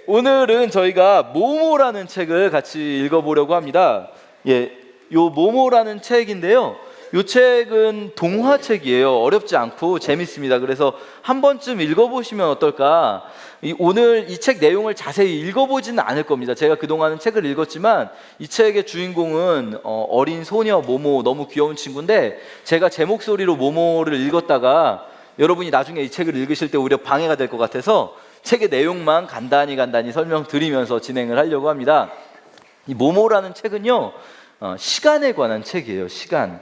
오늘은 저희가 모모라는 책을 같이 읽어보려고 합니다. 요 모모라는 책인데요. 요 책은 동화책이에요. 어렵지 않고 재밌습니다. 그래서 한 번쯤 읽어보시면 어떨까? 오늘 이 책 내용을 자세히 읽어보지는 않을 겁니다. 제가 그동안은 책을 읽었지만 이 책의 주인공은 어린 소녀 모모, 너무 귀여운 친구인데 제가 제 목소리로 모모를 읽었다가 여러분이 나중에 이 책을 읽으실 때 오히려 방해가 될 것 같아서 책의 내용만 간단히 설명드리면서 진행을 하려고 합니다. 이 모모라는 책은요, 시간에 관한 책이에요. 시간.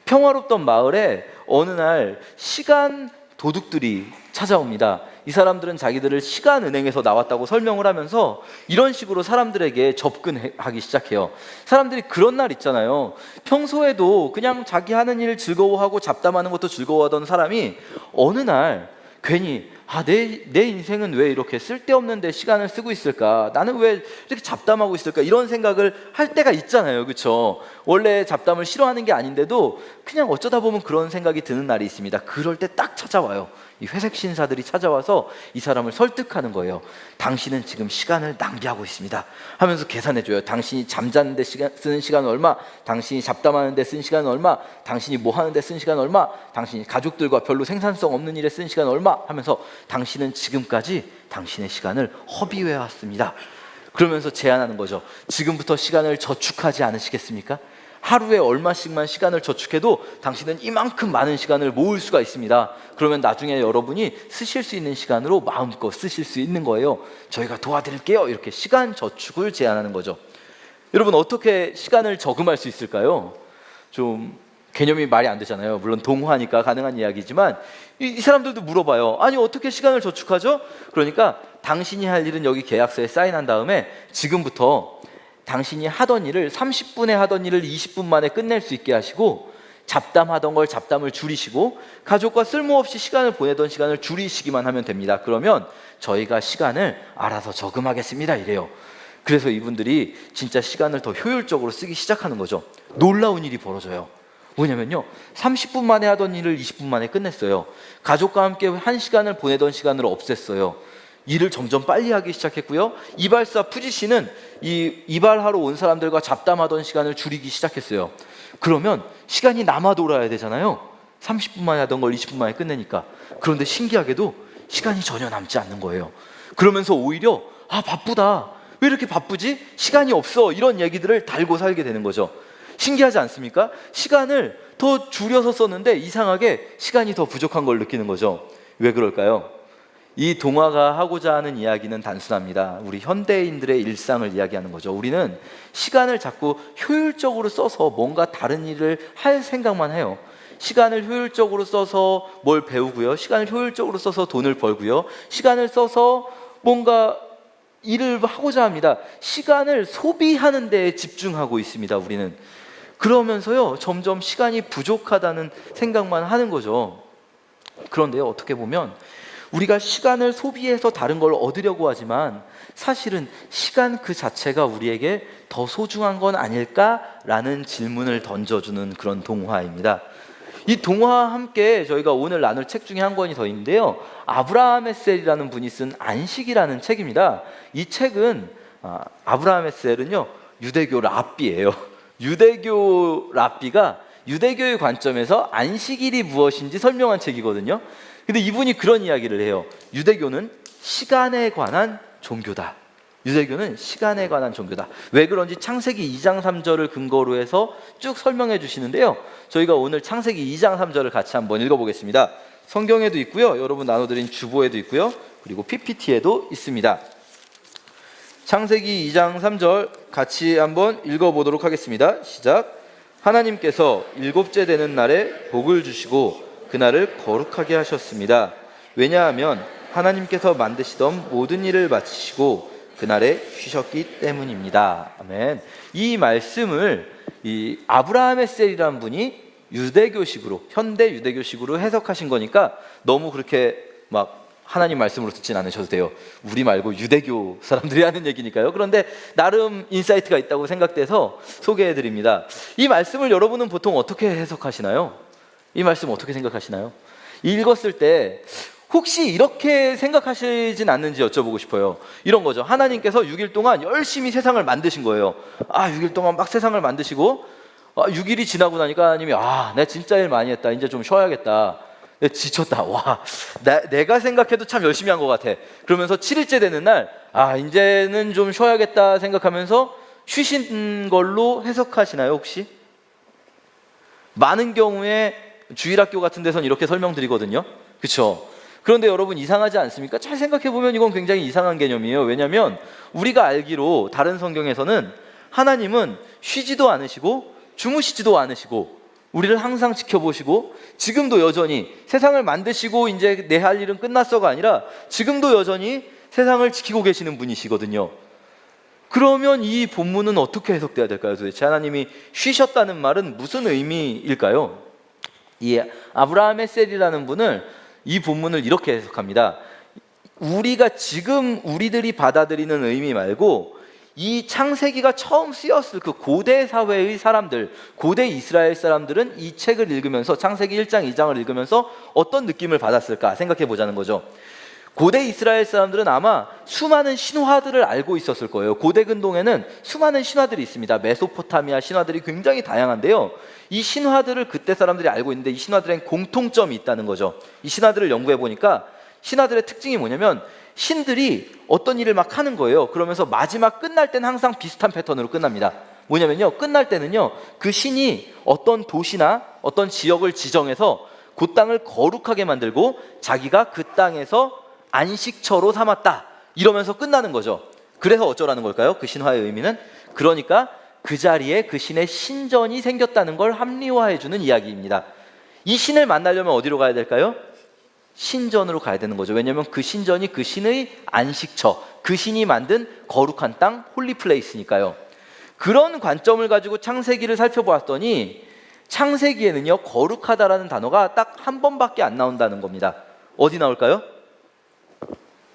평화롭던 마을에 어느 날 시간 도둑들이 찾아옵니다. 이 사람들은 자기들을 시간은행에서 나왔다고 설명을 하면서 이런 식으로 사람들에게 접근하기 시작해요. 사람들이 그런 날 있잖아요. 평소에도 그냥 자기 하는 일 즐거워하고 잡담하는 것도 즐거워하던 사람이 어느 날 괜히 내 인생은 왜 이렇게 쓸데없는 데 시간을 쓰고 있을까? 나는 왜 이렇게 잡담하고 있을까? 이런 생각을 할 때가 있잖아요. 그렇죠? 원래 잡담을 싫어하는 게 아닌데도 그냥 어쩌다 보면 그런 생각이 드는 날이 있습니다. 그럴 때 딱 찾아와요. 이 회색 신사들이 찾아와서 이 사람을 설득하는 거예요. 당신은 지금 시간을 낭비하고 있습니다 하면서 계산해줘요. 당신이 잠자는 데 쓰는 시간은 얼마, 당신이 잡담하는 데 쓴 시간은 얼마, 당신이 뭐 하는 데 쓴 시간은 얼마, 당신이 가족들과 별로 생산성 없는 일에 쓴 시간은 얼마 하면서 당신은 지금까지 당신의 시간을 허비해왔습니다. 그러면서 제안하는 거죠. 지금부터 시간을 저축하지 않으시겠습니까? 하루에 얼마씩만 시간을 저축해도 당신은 이만큼 많은 시간을 모을 수가 있습니다. 그러면 나중에 여러분이 쓰실 수 있는 시간으로 마음껏 쓰실 수 있는 거예요. 저희가 도와드릴게요. 이렇게 시간 저축을 제안하는 거죠. 여러분, 어떻게 시간을 저금할 수 있을까요? 좀 개념이 말이 안 되잖아요. 물론 동화니까 가능한 이야기지만 이 사람들도 물어봐요. 아니, 어떻게 시간을 저축하죠? 그러니까 당신이 할 일은 여기 계약서에 사인한 다음에 지금부터 당신이 하던 일을 30분에 하던 일을 20분 만에 끝낼 수 있게 하시고, 잡담하던 걸 잡담을 줄이시고, 가족과 쓸모없이 시간을 보내던 시간을 줄이시기만 하면 됩니다. 그러면 저희가 시간을 알아서 저금하겠습니다 이래요. 그래서 이분들이 진짜 시간을 더 효율적으로 쓰기 시작하는 거죠. 놀라운 일이 벌어져요. 뭐냐면요, 30분 만에 하던 일을 20분 만에 끝냈어요. 가족과 함께 1시간을 보내던 시간을 없앴어요. 일을 점점 빨리 하기 시작했고요. 이발사 푸지 씨는 이발하러 온 사람들과 잡담하던 시간을 줄이기 시작했어요. 그러면 시간이 남아 돌아야 되잖아요. 30분 만에 하던 걸 20분 만에 끝내니까. 그런데 신기하게도 시간이 전혀 남지 않는 거예요. 그러면서 오히려 바쁘다, 왜 이렇게 바쁘지? 시간이 없어, 이런 얘기들을 달고 살게 되는 거죠. 신기하지 않습니까? 시간을 더 줄여서 썼는데 이상하게 시간이 더 부족한 걸 느끼는 거죠. 왜 그럴까요? 이 동화가 하고자 하는 이야기는 단순합니다. 우리 현대인들의 일상을 이야기하는 거죠. 우리는 시간을 자꾸 효율적으로 써서 뭔가 다른 일을 할 생각만 해요. 시간을 효율적으로 써서 뭘 배우고요, 시간을 효율적으로 써서 돈을 벌고요, 시간을 써서 뭔가 일을 하고자 합니다. 시간을 소비하는 데에 집중하고 있습니다, 우리는. 그러면서요, 점점 시간이 부족하다는 생각만 하는 거죠. 그런데요, 어떻게 보면 우리가 시간을 소비해서 다른 걸 얻으려고 하지만 사실은 시간 그 자체가 우리에게 더 소중한 건 아닐까라는 질문을 던져주는 그런 동화입니다. 이 동화와 함께 저희가 오늘 나눌 책 중에 한 권이 더 있는데요, 아브라함 헤셀이라는 분이 쓴 안식이라는 책입니다. 이 책은 아브라함 헤셀은요, 유대교 랍비예요. 유대교 랍비가 유대교의 관점에서 안식일이 무엇인지 설명한 책이거든요. 근데 이분이 그런 이야기를 해요. 유대교는 시간에 관한 종교다. 유대교는 시간에 관한 종교다. 왜 그런지 창세기 2장 3절을 근거로 해서 쭉 설명해 주시는데요, 저희가 오늘 창세기 2장 3절을 같이 한번 읽어보겠습니다. 성경에도 있고요, 여러분 나눠드린 주보에도 있고요, 그리고 PPT에도 있습니다. 창세기 2장 3절 같이 한번 읽어보도록 하겠습니다. 시작. 하나님께서 일곱째 되는 날에 복을 주시고 그날을 거룩하게 하셨습니다. 왜냐하면 하나님께서 만드시던 모든 일을 마치시고 그날에 쉬셨기 때문입니다. 아멘. 이 말씀을 이 아브라함 헤셀이라는 분이 유대교식으로, 현대 유대교식으로 해석하신 거니까 너무 그렇게 막 하나님 말씀으로 듣진 않으셔도 돼요. 우리 말고 유대교 사람들이 하는 얘기니까요. 그런데 나름 인사이트가 있다고 생각돼서 소개해드립니다. 이 말씀을 여러분은 보통 어떻게 해석하시나요? 이 말씀 어떻게 생각하시나요? 읽었을 때 혹시 이렇게 생각하시진 않는지 여쭤보고 싶어요. 이런 거죠. 하나님께서 6일 동안 열심히 세상을 만드신 거예요. 6일 동안 막 세상을 만드시고 6일이 지나고 나니까 하나님이 내가 진짜 일 많이 했다. 이제 좀 쉬어야겠다. 내가 지쳤다. 내가 생각해도 참 열심히 한 것 같아. 그러면서 7일째 되는 날 이제는 좀 쉬어야겠다 생각하면서 쉬신 걸로 해석하시나요, 혹시? 많은 경우에 주일학교 같은 데선 이렇게 설명드리거든요. 그렇죠? 그런데 여러분 이상하지 않습니까? 잘 생각해보면 이건 굉장히 이상한 개념이에요. 왜냐하면 우리가 알기로 다른 성경에서는 하나님은 쉬지도 않으시고 주무시지도 않으시고 우리를 항상 지켜보시고 지금도 여전히 세상을 만드시고 이제 내 할 일은 끝났어가 아니라 지금도 여전히 세상을 지키고 계시는 분이시거든요. 그러면 이 본문은 어떻게 해석돼야 될까요? 도대체 하나님이 쉬셨다는 말은 무슨 의미일까요? 이 아브라함의 셀이라는 분을 이 본문을 이렇게 해석합니다. 우리가 지금 우리들이 받아들이는 의미 말고 이 창세기가 처음 쓰였을 그 고대 사회의 사람들, 고대 이스라엘 사람들은 이 책을 읽으면서 창세기 1장, 2장을 읽으면서 어떤 느낌을 받았을까 생각해 보자는 거죠. 고대 이스라엘 사람들은 아마 수많은 신화들을 알고 있었을 거예요. 고대 근동에는 수많은 신화들이 있습니다. 메소포타미아 신화들이 굉장히 다양한데요. 이 신화들을 그때 사람들이 알고 있는데 이 신화들엔 공통점이 있다는 거죠. 이 신화들을 연구해 보니까 신화들의 특징이 뭐냐면 신들이 어떤 일을 막 하는 거예요. 그러면서 마지막 끝날 때는 항상 비슷한 패턴으로 끝납니다. 뭐냐면요, 끝날 때는요 그 신이 어떤 도시나 어떤 지역을 지정해서 그 땅을 거룩하게 만들고 자기가 그 땅에서 안식처로 삼았다 이러면서 끝나는 거죠. 그래서 어쩌라는 걸까요? 그 신화의 의미는 그러니까 그 자리에 그 신의 신전이 생겼다는 걸 합리화해 주는 이야기입니다. 이 신을 만나려면 어디로 가야 될까요? 신전으로 가야 되는 거죠. 왜냐하면 그 신전이 그 신의 안식처, 그 신이 만든 거룩한 땅, 홀리플레이스니까요. 그런 관점을 가지고 창세기를 살펴보았더니 창세기에는요 거룩하다라는 단어가 딱 한 번밖에 안 나온다는 겁니다. 어디 나올까요?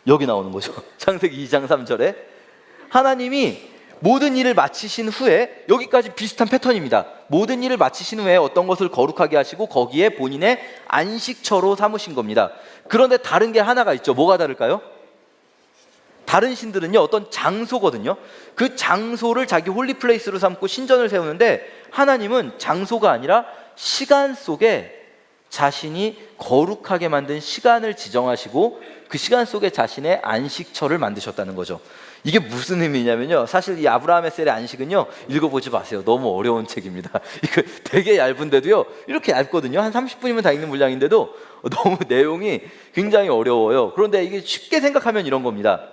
여기 나오는 거죠. 창세기 2장 3절에 하나님이 모든 일을 마치신 후에, 여기까지 비슷한 패턴입니다. 모든 일을 마치신 후에 어떤 것을 거룩하게 하시고 거기에 본인의 안식처로 삼으신 겁니다. 그런데 다른 게 하나가 있죠. 뭐가 다를까요? 다른 신들은요 어떤 장소거든요. 그 장소를 자기 홀리플레이스로 삼고 신전을 세우는데 하나님은 장소가 아니라 시간 속에 자신이 거룩하게 만든 시간을 지정하시고 그 시간 속에 자신의 안식처를 만드셨다는 거죠. 이게 무슨 의미냐면요, 사실 이 아브라함의 셀의 안식은요 읽어보지 마세요. 너무 어려운 책입니다. 이거 되게 얇은데도요 이렇게 얇거든요. 한 30분이면 다 읽는 분량인데도 너무 내용이 굉장히 어려워요. 그런데 이게 쉽게 생각하면 이런 겁니다.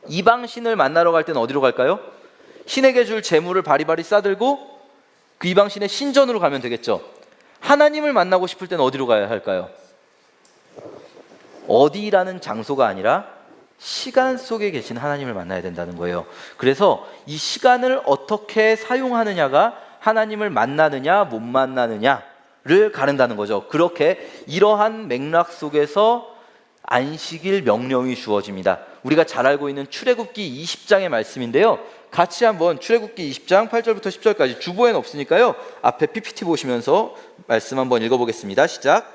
이방신을 만나러 갈 때는 어디로 갈까요? 신에게 줄 재물을 바리바리 싸들고 그 이방신의 신전으로 가면 되겠죠. 하나님을 만나고 싶을 때는 어디로 가야 할까요? 어디라는 장소가 아니라 시간 속에 계신 하나님을 만나야 된다는 거예요. 그래서 이 시간을 어떻게 사용하느냐가 하나님을 만나느냐 못 만나느냐를 가른다는 거죠. 그렇게 이러한 맥락 속에서 안식일 명령이 주어집니다. 우리가 잘 알고 있는 출애굽기 20장의 말씀인데요, 같이 한번 출애굽기 20장 8절부터 10절까지, 주보에는 없으니까요 앞에 PPT 보시면서 말씀 한번 읽어보겠습니다. 시작.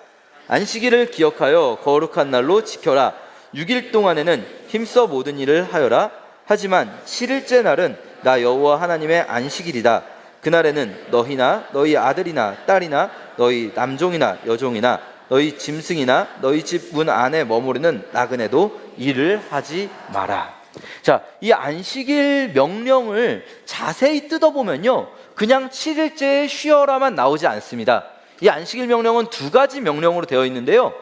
안식일을 기억하여 거룩한 날로 지켜라. 6일 동안에는 힘써 모든 일을 하여라. 하지만 7일째 날은 나 여호와 하나님의 안식일이다. 그날에는 너희나 너희 아들이나 딸이나 너희 남종이나 여종이나 너희 짐승이나 너희 집 문 안에 머무르는 나그네도 일을 하지 마라. 자, 이 안식일 명령을 자세히 뜯어보면요 그냥 7일째에 쉬어라만 나오지 않습니다. 이 안식일 명령은 두 가지 명령으로 되어 있는데요,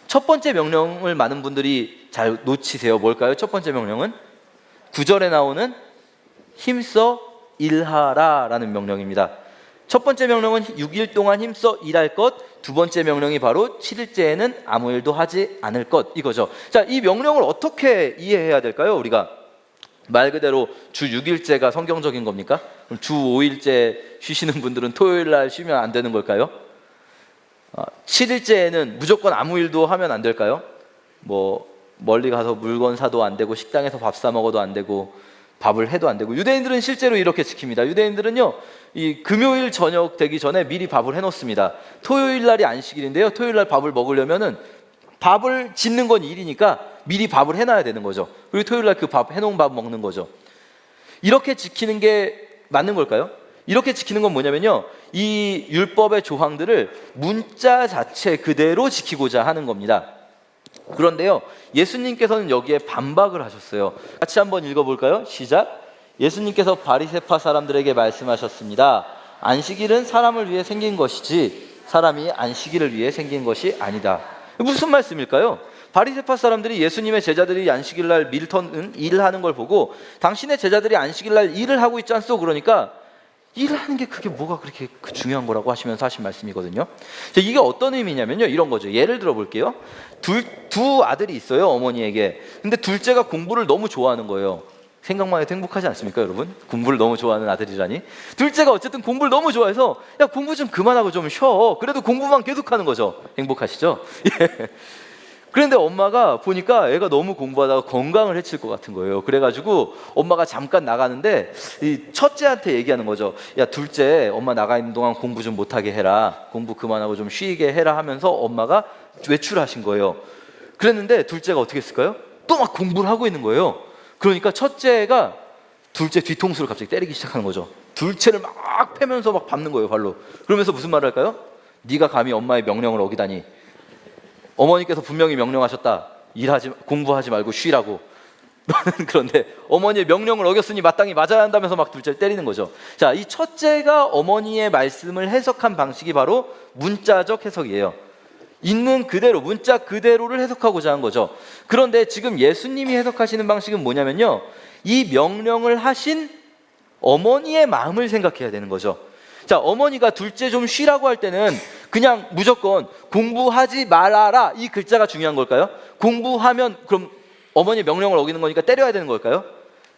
첫 번째 명령을 많은 분들이 잘 놓치세요. 뭘까요? 첫 번째 명령은 9절에 나오는 힘써 일하라 라는 명령입니다. 첫 번째 명령은 6일 동안 힘써 일할 것, 두 번째 명령이 바로 7일째에는 아무 일도 하지 않을 것, 이거죠. 자, 이 명령을 어떻게 이해해야 될까요? 우리가 말 그대로 주 6일째가 성경적인 겁니까? 그럼 주 5일째 쉬시는 분들은 토요일 날 쉬면 안 되는 걸까요? 7일째에는 무조건 아무 일도 하면 안 될까요? 뭐 멀리 가서 물건 사도 안 되고 식당에서 밥 사 먹어도 안 되고 밥을 해도 안 되고, 유대인들은 실제로 이렇게 지킵니다. 유대인들은요 이 금요일 저녁 되기 전에 미리 밥을 해놓습니다. 토요일 날이 안식일인데요, 토요일 날 밥을 먹으려면은 밥을 짓는 건 일이니까 미리 밥을 해놔야 되는 거죠. 그리고 토요일 날 그 밥 해놓은 밥 먹는 거죠. 이렇게 지키는 게 맞는 걸까요? 이렇게 지키는 건 뭐냐면요, 이 율법의 조항들을 문자 자체 그대로 지키고자 하는 겁니다. 그런데요, 예수님께서는 여기에 반박을 하셨어요. 같이 한번 읽어볼까요? 시작. 예수님께서 바리새파 사람들에게 말씀하셨습니다. 안식일은 사람을 위해 생긴 것이지 사람이 안식일을 위해 생긴 것이 아니다. 무슨 말씀일까요? 바리새파 사람들이 예수님의 제자들이 안식일 날 밀턴 일을 하는 걸 보고 당신의 제자들이 안식일 날 일을 하고 있지 않소? 그러니까 일을 하는 게 그게 뭐가 그렇게 중요한 거라고 하시면서 하신 말씀이거든요. 이게 어떤 의미냐면요, 이런 거죠. 예를 들어 볼게요. 두 아들이 있어요, 어머니에게. 근데 둘째가 공부를 너무 좋아하는 거예요. 생각만 해도 행복하지 않습니까, 여러분? 공부를 너무 좋아하는 아들이라니. 둘째가 어쨌든 공부를 너무 좋아해서 야, 공부 좀 그만하고 좀 쉬어. 그래도 공부만 계속하는 거죠. 행복하시죠? 예. 그런데 엄마가 보니까 애가 너무 공부하다가 건강을 해칠 것 같은 거예요. 그래가지고 엄마가 잠깐 나가는데 이 첫째한테 얘기하는 거죠. 야, 둘째, 엄마 나가 있는 동안 공부 좀 못하게 해라. 공부 그만하고 좀 쉬게 해라 하면서 엄마가 외출하신 거예요. 그랬는데 둘째가 어떻게 했을까요? 또 막 공부를 하고 있는 거예요. 그러니까 첫째가 둘째 뒤통수를 갑자기 때리기 시작하는 거죠. 둘째를 막 패면서 막 밟는 거예요, 발로. 그러면서 무슨 말을 할까요? 네가 감히 엄마의 명령을 어기다니. 어머니께서 분명히 명령하셨다. 공부하지 말고 쉬라고. 그런데 어머니의 명령을 어겼으니 마땅히 맞아야 한다면서 막 둘째를 때리는 거죠. 자, 이 첫째가 어머니의 말씀을 해석한 방식이 바로 문자적 해석이에요. 있는 그대로, 문자 그대로를 해석하고자 한 거죠. 그런데 지금 예수님이 해석하시는 방식은 뭐냐면요, 이 명령을 하신 어머니의 마음을 생각해야 되는 거죠. 자, 어머니가 둘째 좀 쉬라고 할 때는 그냥 무조건 공부하지 말아라 이 글자가 중요한 걸까요? 공부하면 그럼 어머니의 명령을 어기는 거니까 때려야 되는 걸까요?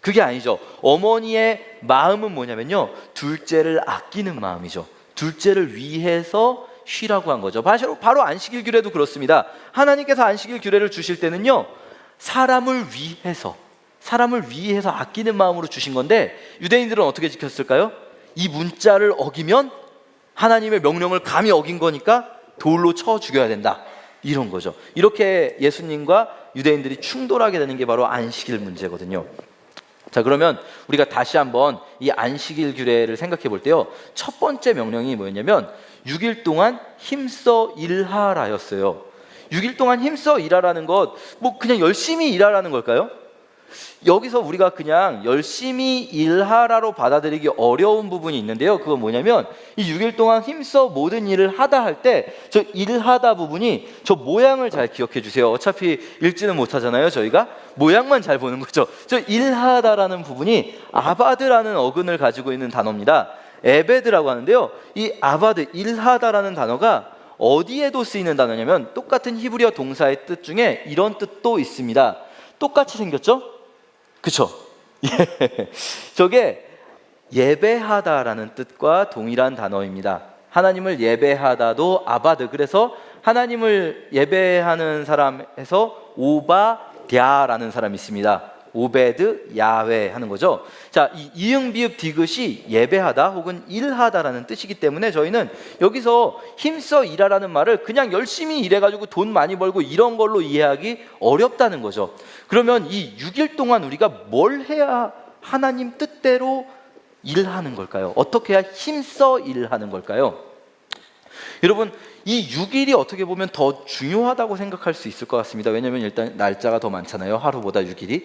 그게 아니죠. 어머니의 마음은 뭐냐면요, 둘째를 아끼는 마음이죠. 둘째를 위해서 쉬라고 한 거죠. 바로 안식일 규례도 그렇습니다. 하나님께서 안식일 규례를 주실 때는요, 사람을 위해서 아끼는 마음으로 주신 건데 유대인들은 어떻게 지켰을까요? 이 문자를 어기면 하나님의 명령을 감히 어긴 거니까 돌로 쳐 죽여야 된다, 이런 거죠. 이렇게 예수님과 유대인들이 충돌하게 되는 게 바로 안식일 문제거든요. 자, 그러면 우리가 다시 한번 이 안식일 규례를 생각해 볼 때요, 첫 번째 명령이 뭐였냐면 6일 동안 힘써 일하라였어요. 6일 동안 힘써 일하라는 것, 뭐 그냥 열심히 일하라는 걸까요? 여기서 우리가 그냥 열심히 일하라로 받아들이기 어려운 부분이 있는데요. 그건 뭐냐면 이 6일 동안 힘써 모든 일을 하다 할 때 저 일하다 부분이 저 모양을 잘 기억해 주세요. 어차피 읽지는 못하잖아요, 저희가. 모양만 잘 보는 거죠. 저 일하다라는 부분이 아바드라는 어근을 가지고 있는 단어입니다. 에베드라고 하는데요, 이 아바드, 일하다라는 단어가 어디에도 쓰이는 단어냐면 똑같은 히브리어 동사의 뜻 중에 이런 뜻도 있습니다. 똑같이 생겼죠? 그쵸? 저게 예배하다라는 뜻과 동일한 단어입니다. 하나님을 예배하다도 아바드, 그래서 하나님을 예배하는 사람에서 오바댜라는 사람이 있습니다. 오베드 야훼 하는 거죠. 자, 이 이응 비읍 디귿이 예배하다 혹은 일하다라는 뜻이기 때문에 저희는 여기서 힘써 일하라는 말을 그냥 열심히 일해가지고 돈 많이 벌고 이런 걸로 이해하기 어렵다는 거죠. 그러면 이 6일 동안 우리가 뭘 해야 하나님 뜻대로 일하는 걸까요? 어떻게 해야 힘써 일하는 걸까요? 여러분, 이 6일이 어떻게 보면 더 중요하다고 생각할 수 있을 것 같습니다. 왜냐하면 일단 날짜가 더 많잖아요, 하루보다 6일이.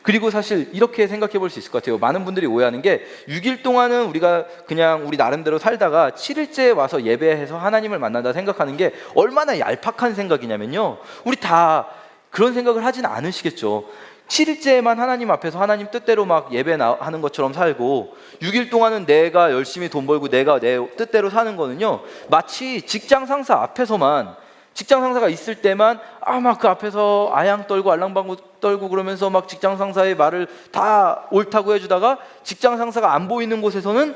그리고 사실 이렇게 생각해 볼 수 있을 것 같아요. 많은 분들이 오해하는 게 6일 동안은 우리가 그냥 우리 나름대로 살다가 7일째에 와서 예배해서 하나님을 만난다 생각하는 게 얼마나 얄팍한 생각이냐면요, 우리 다 그런 생각을 하진 않으시겠죠. 7일째에만 하나님 앞에서 하나님 뜻대로 막 예배하는 것처럼 살고 6일 동안은 내가 열심히 돈 벌고 내가 내 뜻대로 사는 거는요, 마치 직장 상사 앞에서만, 직장 상사가 있을 때만 막 그 앞에서 아양 떨고 알랑방구 떨고 그러면서 막 직장 상사의 말을 다 옳다고 해주다가 직장 상사가 안 보이는 곳에서는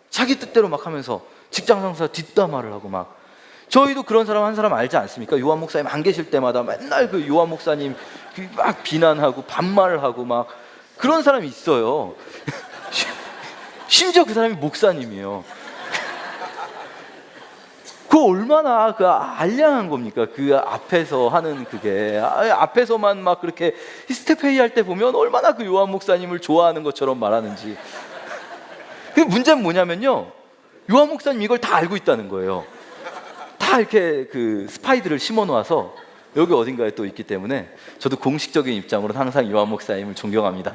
자기 뜻대로 막 하면서 직장 상사 뒷담화를 하고 막. 저희도 그런 사람 한 사람 알지 않습니까? 요한 목사님 안 계실 때마다 맨날 그 요한 목사님 막 비난하고 반말하고 막 그런 사람이 있어요. 심지어 그 사람이 목사님이에요. 그 그 얼마나 그 알량한 겁니까? 그 앞에서 하는 그게 앞에서만 막 그렇게 스텝 회의 할 때 보면 얼마나 그 요한 목사님을 좋아하는 것처럼 말하는지. 그 문제는 뭐냐면요, 요한 목사님 이걸 다 알고 있다는 거예요. 다 이렇게 그 스파이들을 심어 놓아서 여기 어딘가에 또 있기 때문에 저도 공식적인 입장으로는 항상 요한 목사님을 존경합니다.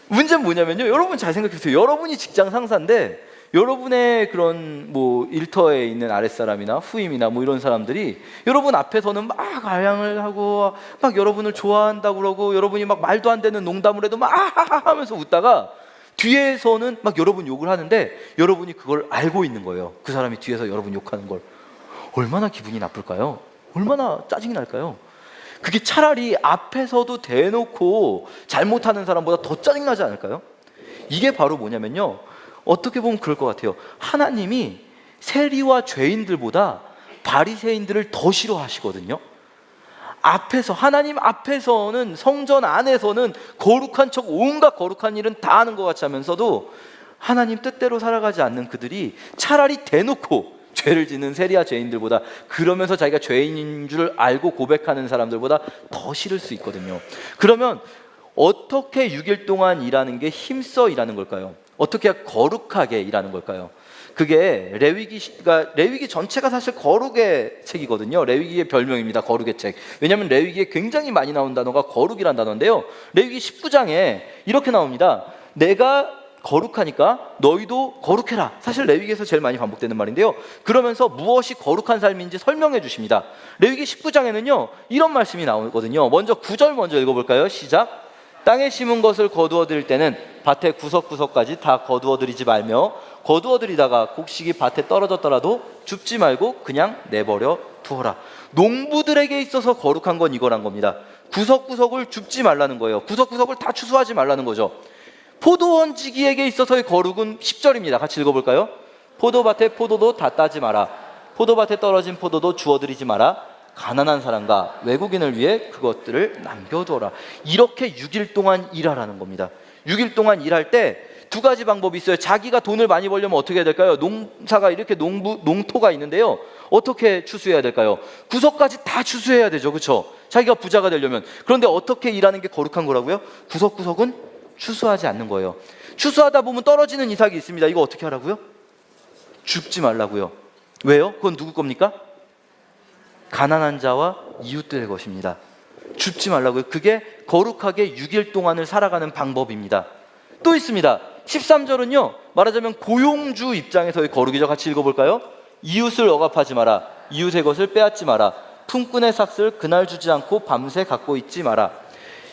문제는 뭐냐면요, 여러분 잘 생각해보세요. 여러분이 직장 상사인데 여러분의 그런 뭐 일터에 있는 아랫사람이나 후임이나 뭐 이런 사람들이 여러분 앞에서는 막 아량을 하고 막 여러분을 좋아한다고 그러고 여러분이 막 말도 안 되는 농담을 해도 막 아하하 하면서 웃다가 뒤에서는 막 여러분 욕을 하는데 여러분이 그걸 알고 있는 거예요. 그 사람이 뒤에서 여러분 욕하는 걸. 얼마나 기분이 나쁠까요? 얼마나 짜증이 날까요? 그게 차라리 앞에서도 대놓고 잘못하는 사람보다 더 짜증나지 않을까요? 이게 바로 뭐냐면요, 어떻게 보면 그럴 것 같아요. 하나님이 세리와 죄인들보다 바리새인들을 더 싫어하시거든요. 앞에서, 하나님 앞에서는, 성전 안에서는 거룩한 척 온갖 거룩한 일은 다 하는 것 같이 하면서도 하나님 뜻대로 살아가지 않는 그들이 차라리 대놓고 죄를 짓는 세리와 죄인들보다, 그러면서 자기가 죄인인 줄 알고 고백하는 사람들보다 더 싫을 수 있거든요. 그러면 어떻게 6일 동안 일하는 게 힘써 일하는 걸까요? 어떻게 거룩하게 일하는 걸까요? 그게 레위기 전체가 사실 거룩의 책이거든요. 레위기의 별명입니다. 거룩의 책. 왜냐하면 레위기에 굉장히 많이 나온 단어가 거룩이란 단어인데요. 레위기 19장에 이렇게 나옵니다. 내가 거룩하니까 너희도 거룩해라. 사실 레위기에서 제일 많이 반복되는 말인데요. 그러면서 무엇이 거룩한 삶인지 설명해 주십니다. 레위기 19장에는요 이런 말씀이 나오거든요. 먼저 9절 먼저 읽어볼까요? 시작. 땅에 심은 것을 거두어 들일 때는 밭의 구석구석까지 다 거두어 들이지 말며, 거두어 들이다가 곡식이 밭에 떨어졌더라도 줍지 말고 그냥 내버려 두어라. 농부들에게 있어서 거룩한 건 이거란 겁니다. 구석구석을 줍지 말라는 거예요. 구석구석을 다 추수하지 말라는 거죠. 포도원 지기에게 있어서의 거룩은 10절입니다. 같이 읽어볼까요? 포도밭에 포도도 다 따지 마라. 포도밭에 떨어진 포도도 주워들이지 마라. 가난한 사람과 외국인을 위해 그것들을 남겨두어라. 이렇게 6일 동안 일하라는 겁니다. 6일 동안 일할 때 두 가지 방법이 있어요. 자기가 돈을 많이 벌려면 어떻게 해야 될까요? 농사가 이렇게 농토가 있는데요, 어떻게 추수해야 될까요? 구석까지 다 추수해야 되죠. 그렇죠? 자기가 부자가 되려면. 그런데 어떻게 일하는 게 거룩한 거라고요? 구석구석은 추수하지 않는 거예요. 추수하다 보면 떨어지는 이삭이 있습니다. 이거 어떻게 하라고요? 줍지 말라고요. 왜요? 그건 누구 겁니까? 가난한 자와 이웃들의 것입니다. 줍지 말라고요. 그게 거룩하게 6일 동안을 살아가는 방법입니다. 또 있습니다. 13절은요 말하자면 고용주 입장에서의 거룩이죠. 같이 읽어볼까요? 이웃을 억압하지 마라. 이웃의 것을 빼앗지 마라. 품꾼의 삭슬 그날 주지 않고 밤새 갖고 있지 마라.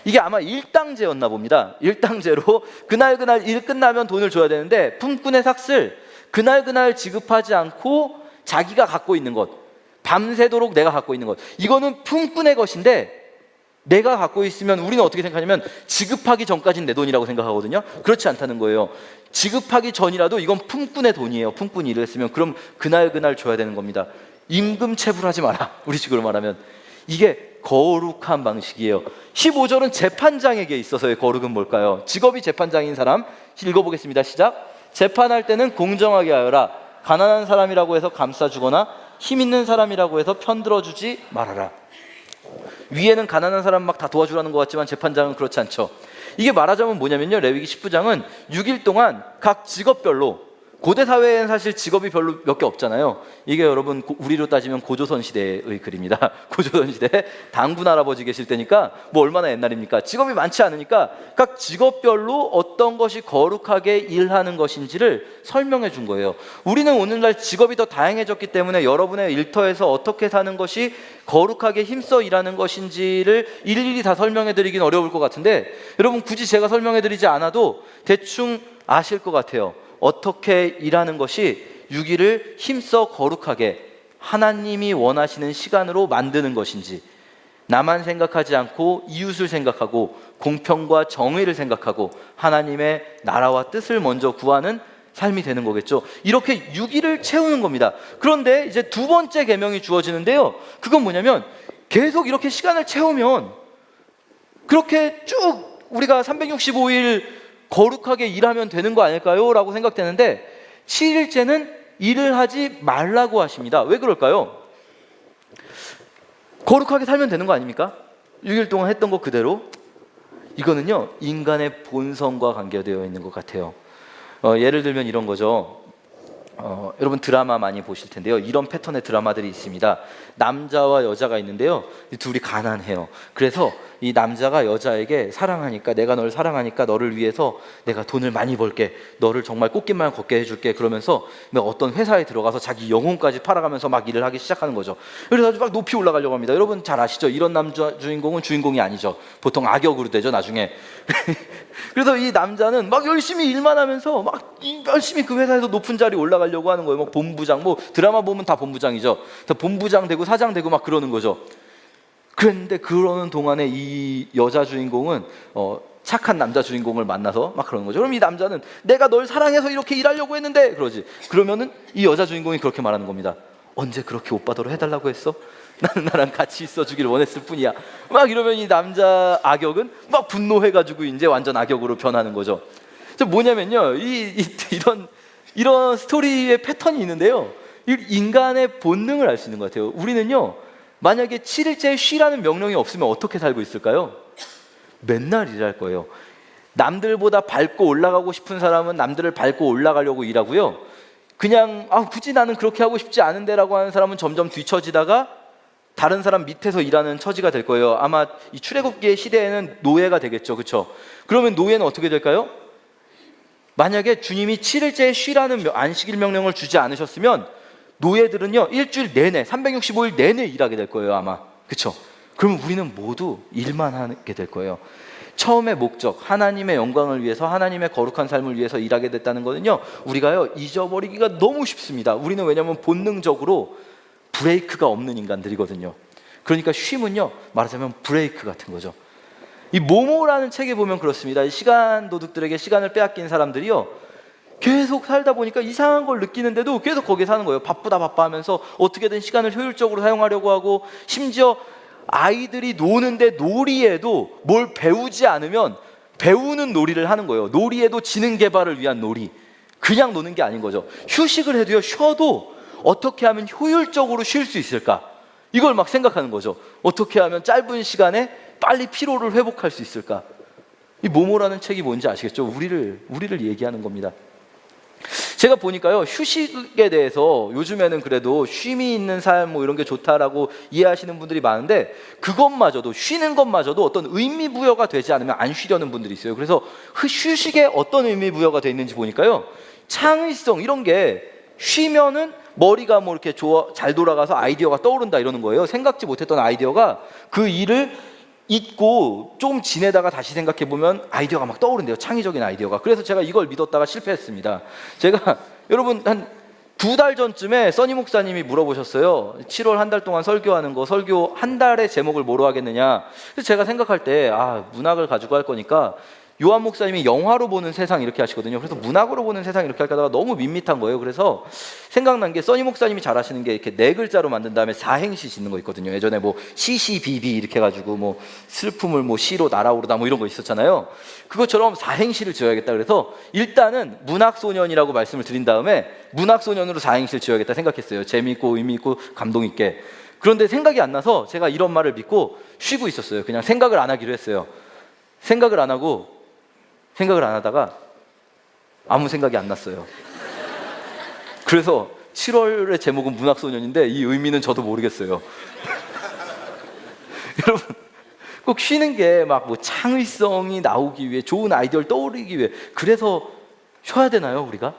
이게 아마 일당제였나 봅니다. 일당제로 그날 일 끝나면 돈을 줘야 되는데, 품꾼의 삭슬 그날 지급하지 않고 자기가 갖고 있는 것, 밤새도록 내가 갖고 있는 것, 이거는 품꾼의 것인데 내가 갖고 있으면 우리는 어떻게 생각하냐면 지급하기 전까지는 내 돈이라고 생각하거든요. 그렇지 않다는 거예요. 지급하기 전이라도 이건 품꾼의 돈이에요. 품꾼이 일을 했으면 그럼 그날 줘야 되는 겁니다. 임금 체불하지 마라. 우리 식으로 말하면 이게 거룩한 방식이에요. 15절은 재판장에게 있어서의 거룩은 뭘까요? 직업이 재판장인 사람 읽어보겠습니다. 시작. 재판할 때는 공정하게 하여라. 가난한 사람이라고 해서 감싸주거나 힘 있는 사람이라고 해서 편들어주지 말아라. 위에는 가난한 사람 막 다 도와주라는 것 같지만 재판장은 그렇지 않죠. 이게 말하자면 뭐냐면요, 레위기 19장은 6일 동안 각 직업별로, 고대 사회에는 사실 직업이 별로 몇 개 없잖아요. 이게 여러분 우리로 따지면 고조선 시대의 글입니다. 고조선 시대 당군 할아버지 계실 때니까 뭐 얼마나 옛날입니까? 직업이 많지 않으니까 각 직업별로 어떤 것이 거룩하게 일하는 것인지를 설명해 준 거예요. 우리는 오늘날 직업이 더 다양해졌기 때문에 여러분의 일터에서 어떻게 사는 것이 거룩하게 힘써 일하는 것인지를 일일이 다 설명해 드리긴 어려울 것 같은데, 여러분 굳이 제가 설명해 드리지 않아도 대충 아실 것 같아요. 어떻게 일하는 것이 6일을 힘써 거룩하게 하나님이 원하시는 시간으로 만드는 것인지, 나만 생각하지 않고 이웃을 생각하고 공평과 정의를 생각하고 하나님의 나라와 뜻을 먼저 구하는 삶이 되는 거겠죠. 이렇게 6일을 채우는 겁니다. 그런데 이제 두 번째 계명이 주어지는데요, 그건 뭐냐면 계속 이렇게 시간을 채우면 그렇게 쭉 우리가 365일 거룩하게 일하면 되는 거 아닐까요? 라고 생각되는데 7일째는 일을 하지 말라고 하십니다. 왜 그럴까요? 거룩하게 살면 되는 거 아닙니까? 6일 동안 했던 거 그대로. 이거는요, 인간의 본성과 관계되어 있는 것 같아요. 예를 들면 이런 거죠. 여러분 드라마 많이 보실 텐데요. 이런 패턴의 드라마들이 있습니다. 남자와 여자가 있는데요. 이 둘이 가난해요. 그래서 이 남자가 여자에게 사랑하니까, 내가 널 사랑하니까 너를 위해서 내가 돈을 많이 벌게, 너를 정말 꽃길만 걷게 해줄게, 그러면서 어떤 회사에 들어가서 자기 영혼까지 팔아가면서 막 일을 하기 시작하는 거죠. 그래서 아주 막 높이 올라가려고 합니다. 여러분 잘 아시죠? 이런 남자 주인공은 주인공이 아니죠. 보통 악역으로 되죠, 나중에. 그래서 이 남자는 막 열심히 일만 하면서 막 열심히 그 회사에서 높은 자리 올라가려고 하는 거예요. 뭐 본부장, 뭐 드라마 보면 다 본부장이죠. 본부장 되고 사장 되고 막 그러는 거죠. 그런데 그러는 동안에 이 여자 주인공은 착한 남자 주인공을 만나서 막 그러는 거죠. 그럼 이 남자는 내가 널 사랑해서 이렇게 일하려고 했는데, 그러지. 그러면은 이 여자 주인공이 그렇게 말하는 겁니다. 언제 그렇게 오빠더러 해달라고 했어? 나는 나랑 같이 있어주길 원했을 뿐이야. 막 이러면 이 남자 악역은 막 분노해가지고 이제 완전 악역으로 변하는 거죠. 뭐냐면요, 이런 스토리의 패턴이 있는데요, 인간의 본능을 알 수 있는 것 같아요. 우리는요, 만약에 7일째 쉬라는 명령이 없으면 어떻게 살고 있을까요? 맨날 일할 거예요. 남들보다 밟고 올라가고 싶은 사람은 남들을 밟고 올라가려고 일하고요, 그냥 굳이 나는 그렇게 하고 싶지 않은데 라고 하는 사람은 점점 뒤처지다가 다른 사람 밑에서 일하는 처지가 될 거예요. 아마 이 출애굽기의 시대에는 노예가 되겠죠, 그렇죠? 그러면 노예는 어떻게 될까요? 만약에 주님이 7일째 쉬라는 안식일 명령을 주지 않으셨으면 노예들은요, 일주일 내내 365일 내내 일하게 될 거예요, 아마. 그렇죠? 그러면 우리는 모두 일만 하게 될 거예요. 처음의 목적, 하나님의 영광을 위해서, 하나님의 거룩한 삶을 위해서 일하게 됐다는 거는요, 우리가요 잊어버리기가 너무 쉽습니다. 우리는 왜냐하면 본능적으로 브레이크가 없는 인간들이거든요. 그러니까 쉼은요, 말하자면 브레이크 같은 거죠. 이 모모라는 책에 보면 그렇습니다. 이 시간 도둑들에게 시간을 빼앗긴 사람들이요, 계속 살다 보니까 이상한 걸 느끼는데도 계속 거기에 사는 거예요. 바쁘다 하면서 어떻게든 시간을 효율적으로 사용하려고 하고, 심지어 아이들이 노는데 놀이에도 뭘 배우지 않으면 배우는 놀이를 하는 거예요. 놀이에도 지능 개발을 위한 놀이. 그냥 노는 게 아닌 거죠. 휴식을 해도요, 쉬어도 어떻게 하면 효율적으로 쉴 수 있을까? 이걸 막 생각하는 거죠. 어떻게 하면 짧은 시간에 빨리 피로를 회복할 수 있을까? 이 모모라는 책이 뭔지 아시겠죠? 우리를 얘기하는 겁니다. 제가 보니까요, 휴식에 대해서 요즘에는 그래도 쉼이 있는 삶 뭐 이런 게 좋다라고 이해하시는 분들이 많은데, 그것마저도, 쉬는 것마저도 어떤 의미 부여가 되지 않으면 안 쉬려는 분들이 있어요. 그래서 휴식에 어떤 의미 부여가 돼 있는지 보니까요, 창의성 이런 게, 쉬면은 머리가 뭐 이렇게 잘 돌아가서 아이디어가 떠오른다 이러는 거예요. 생각지 못했던 아이디어가 그 일을 잊고 좀 지내다가 다시 생각해보면 아이디어가 막 떠오른대요. 창의적인 아이디어가. 그래서 제가 이걸 믿었다가 실패했습니다. 제가 여러분 한 2달 전쯤에 써니 목사님이 물어보셨어요. 7월 한 달 동안 설교하는 거, 설교 한 달의 제목을 뭐로 하겠느냐. 그래서 제가 생각할 때 문학을 가지고 할 거니까 요한 목사님이 영화로 보는 세상 이렇게 하시거든요. 그래서 문학으로 보는 세상 이렇게 할까 하다가 너무 밋밋한 거예요. 그래서 생각난 게, 써니 목사님이 잘 하시는 게 이렇게 4글자로 만든 다음에 사행시 짓는 거 있거든요. 예전에 뭐 시시비비 이렇게 해가지고 뭐 슬픔을 뭐 시로 날아오르다 뭐 이런 거 있었잖아요. 그것처럼 사행시를 지어야겠다. 그래서 일단은 문학소년이라고 말씀을 드린 다음에 문학소년으로 사행시를 지어야겠다 생각했어요. 재미있고 의미 있고 감동 있게. 그런데 생각이 안 나서 제가 이런 말을 믿고 쉬고 있었어요. 그냥 생각을 안 하기로 했어요. 생각을 안 하다가 아무 생각이 안 났어요. 그래서 7월의 제목은 문학소년인데 이 의미는 저도 모르겠어요. 여러분, 꼭 쉬는 게 막 뭐 창의성이 나오기 위해, 좋은 아이디어를 떠오르기 위해, 그래서 쉬어야 되나요, 우리가?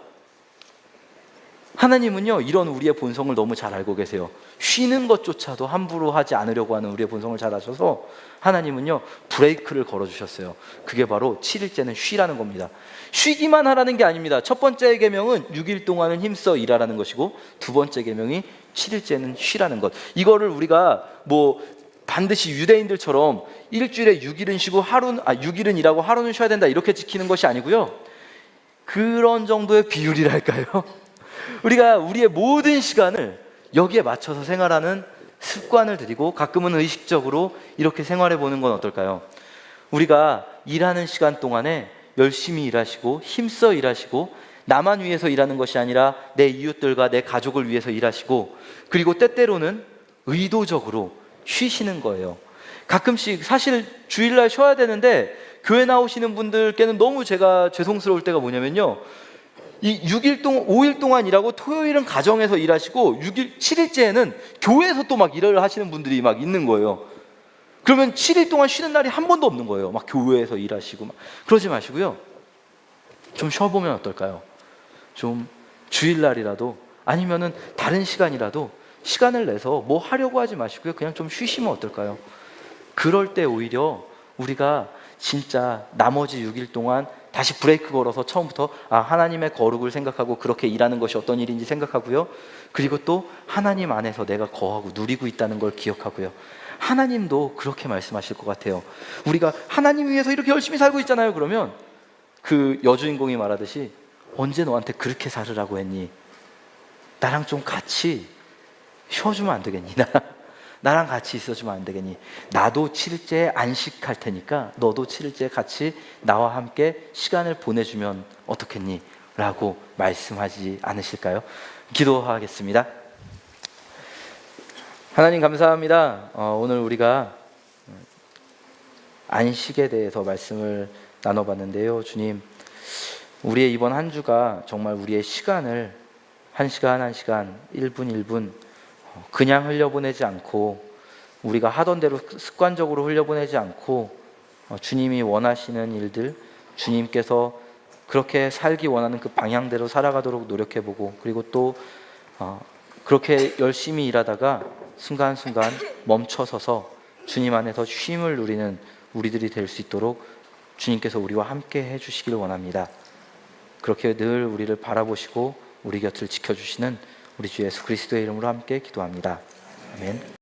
하나님은요, 이런 우리의 본성을 너무 잘 알고 계세요. 쉬는 것조차도 함부로 하지 않으려고 하는 우리의 본성을 잘 아셔서 하나님은요, 브레이크를 걸어주셨어요. 그게 바로 7일째는 쉬라는 겁니다. 쉬기만 하라는 게 아닙니다. 첫 번째 계명은 6일 동안은 힘써 일하라는 것이고, 두 번째 계명이 7일째는 쉬라는 것. 이거를 우리가 뭐 반드시 유대인들처럼 일주일에 6일은 쉬고 6일은 일하고 하루는 쉬어야 된다 이렇게 지키는 것이 아니고요, 그런 정도의 비율이랄까요? 우리가 우리의 모든 시간을 여기에 맞춰서 생활하는 습관을 들이고, 가끔은 의식적으로 이렇게 생활해 보는 건 어떨까요? 우리가 일하는 시간 동안에 열심히 일하시고 힘써 일하시고 나만 위해서 일하는 것이 아니라 내 이웃들과 내 가족을 위해서 일하시고, 그리고 때때로는 의도적으로 쉬시는 거예요. 가끔씩 사실 주일날 쉬어야 되는데 교회 나오시는 분들께는 너무 제가 죄송스러울 때가 뭐냐면요, 이 6일 동안 5일 동안 일하고 토요일은 가정에서 일하시고 6일 7일째에는 교회에서 또 막 일을 하시는 분들이 막 있는 거예요. 그러면 7일 동안 쉬는 날이 한 번도 없는 거예요. 막 교회에서 일하시고 막. 그러지 마시고요, 좀 쉬어보면 어떨까요? 좀 주일날이라도 아니면은 다른 시간이라도 시간을 내서 뭐 하려고 하지 마시고요, 그냥 좀 쉬시면 어떨까요? 그럴 때 오히려 우리가 진짜 나머지 6일 동안 다시 브레이크 걸어서 처음부터 하나님의 거룩을 생각하고 그렇게 일하는 것이 어떤 일인지 생각하고요, 그리고 또 하나님 안에서 내가 거하고 누리고 있다는 걸 기억하고요. 하나님도 그렇게 말씀하실 것 같아요. 우리가 하나님 위해서 이렇게 열심히 살고 있잖아요. 그러면 그 여주인공이 말하듯이 언제 너한테 그렇게 살으라고 했니? 나랑 좀 같이 쉬어주면 안 되겠니? 나랑 같이 있어주면 안 되겠니? 나도 7일째 안식할 테니까 너도 7일째 같이 나와 함께 시간을 보내주면 어떻겠니? 라고 말씀하지 않으실까요? 기도하겠습니다. 하나님 감사합니다. 오늘 우리가 안식에 대해서 말씀을 나눠봤는데요. 주님, 우리의 이번 한 주가 정말 우리의 시간을 한 시간 한 시간 1분 1분 그냥 흘려보내지 않고, 우리가 하던 대로 습관적으로 흘려보내지 않고 주님이 원하시는 일들, 주님께서 그렇게 살기 원하는 그 방향대로 살아가도록 노력해보고, 그리고 또 그렇게 열심히 일하다가 순간순간 멈춰서서 주님 안에서 쉼을 누리는 우리들이 될 수 있도록 주님께서 우리와 함께 해주시길 원합니다. 그렇게 늘 우리를 바라보시고 우리 곁을 지켜주시는 우리 주 예수 그리스도의 이름으로 함께 기도합니다. 아멘.